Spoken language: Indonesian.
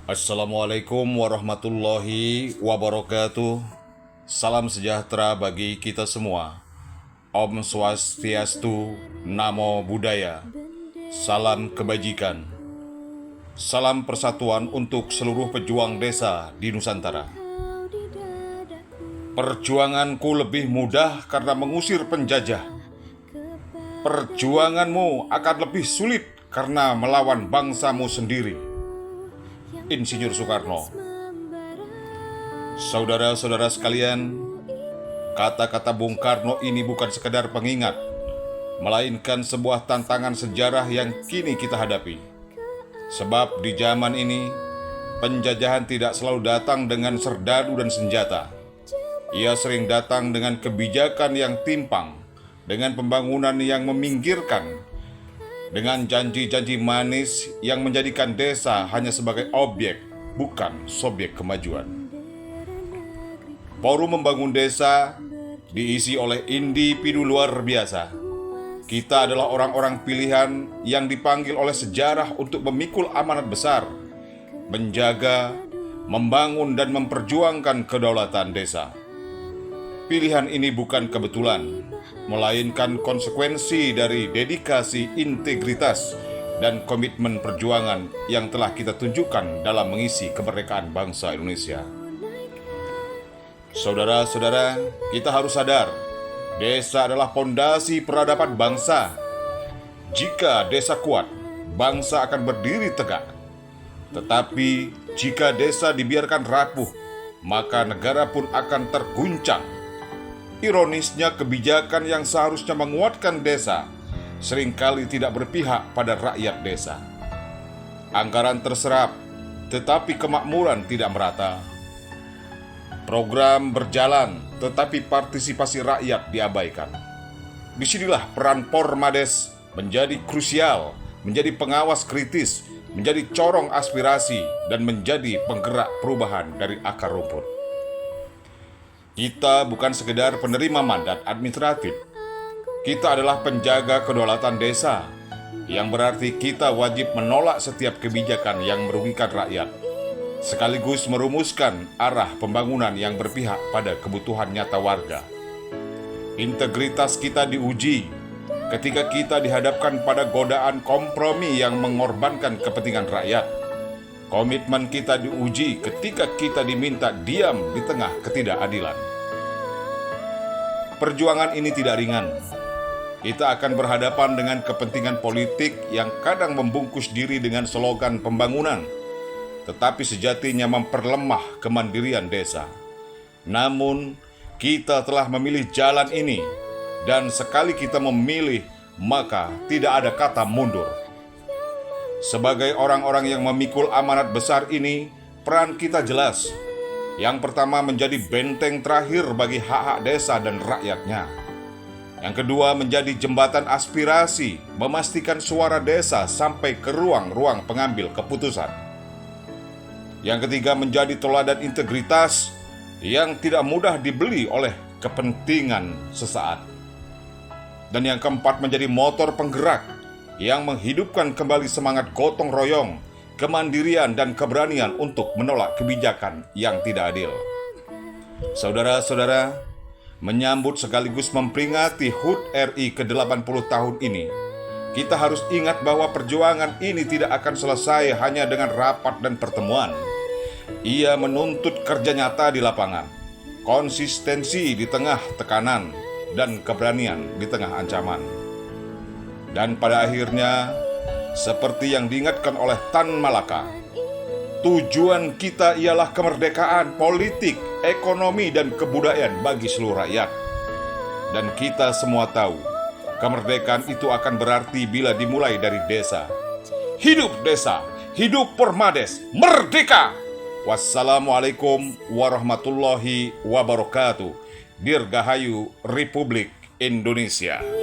Assalamualaikum warahmatullahi wabarakatuh. Salam sejahtera bagi kita semua. Om Swastiastu, Namo Buddhaya. Salam kebajikan. Salam persatuan untuk seluruh pejuang desa di Nusantara. Perjuanganku lebih mudah karena mengusir penjajah. Perjuanganmu akan lebih sulit karena melawan bangsamu sendiri. Insinyur Soekarno. Saudara-saudara sekalian, kata-kata Bung Karno ini bukan sekedar pengingat, melainkan sebuah tantangan sejarah yang kini kita hadapi. Sebab di zaman ini, penjajahan tidak selalu datang dengan serdadu dan senjata. Ia sering datang dengan kebijakan yang timpang, dengan pembangunan yang meminggirkan, dengan janji-janji manis yang menjadikan desa hanya sebagai objek, bukan subjek kemajuan. Forum Membangun Desa diisi oleh individu luar biasa. Kita adalah orang-orang pilihan yang dipanggil oleh sejarah untuk memikul amanat besar, menjaga, membangun dan memperjuangkan kedaulatan desa. Pilihan ini bukan kebetulan, melainkan konsekuensi dari dedikasi, integritas, dan komitmen perjuangan yang telah kita tunjukkan dalam mengisi kemerdekaan bangsa Indonesia. Saudara-saudara, kita harus sadar, desa adalah fondasi peradaban bangsa. Jika desa kuat, bangsa akan berdiri tegak. Tetapi jika desa dibiarkan rapuh, maka negara pun akan terguncang. Ironisnya, kebijakan yang seharusnya menguatkan desa seringkali tidak berpihak pada rakyat desa. Anggaran terserap, tetapi kemakmuran tidak merata. Program berjalan, tetapi partisipasi rakyat diabaikan. Disinilah peran Pormades menjadi krusial, menjadi pengawas kritis, menjadi corong aspirasi, dan menjadi penggerak perubahan dari akar rumput. Kita bukan sekedar penerima mandat administratif. Kita adalah penjaga kedaulatan desa, yang berarti kita wajib menolak setiap kebijakan yang merugikan rakyat, sekaligus merumuskan arah pembangunan yang berpihak pada kebutuhan nyata warga. Integritas kita diuji ketika kita dihadapkan pada godaan kompromi yang mengorbankan kepentingan rakyat. Komitmen kita diuji ketika kita diminta diam di tengah ketidakadilan. Perjuangan ini tidak ringan. Kita akan berhadapan dengan kepentingan politik yang kadang membungkus diri dengan slogan pembangunan, tetapi sejatinya memperlemah kemandirian desa. Namun, kita telah memilih jalan ini, dan sekali kita memilih, maka tidak ada kata mundur. Sebagai orang-orang yang memikul amanat besar ini, peran kita jelas. Yang pertama, menjadi benteng terakhir bagi hak-hak desa dan rakyatnya. Yang kedua, menjadi jembatan aspirasi, memastikan suara desa sampai ke ruang-ruang pengambil keputusan. Yang ketiga, menjadi teladan integritas yang tidak mudah dibeli oleh kepentingan sesaat. Dan yang keempat, menjadi motor penggerak yang menghidupkan kembali semangat gotong royong, kemandirian dan keberanian untuk menolak kebijakan yang tidak adil. Saudara-saudara, menyambut sekaligus memperingati HUT RI ke-80 tahun ini, kita harus ingat bahwa perjuangan ini tidak akan selesai hanya dengan rapat dan pertemuan. Ia menuntut kerja nyata di lapangan, konsistensi di tengah tekanan, dan keberanian di tengah ancaman. Dan pada akhirnya, seperti yang diingatkan oleh Tan Malaka, tujuan kita ialah kemerdekaan politik, ekonomi, dan kebudayaan bagi seluruh rakyat. Dan kita semua tahu, kemerdekaan itu akan berarti bila dimulai dari desa. Hidup desa, hidup Pormades, merdeka! Wassalamualaikum warahmatullahi wabarakatuh. Dirgahayu Republik Indonesia.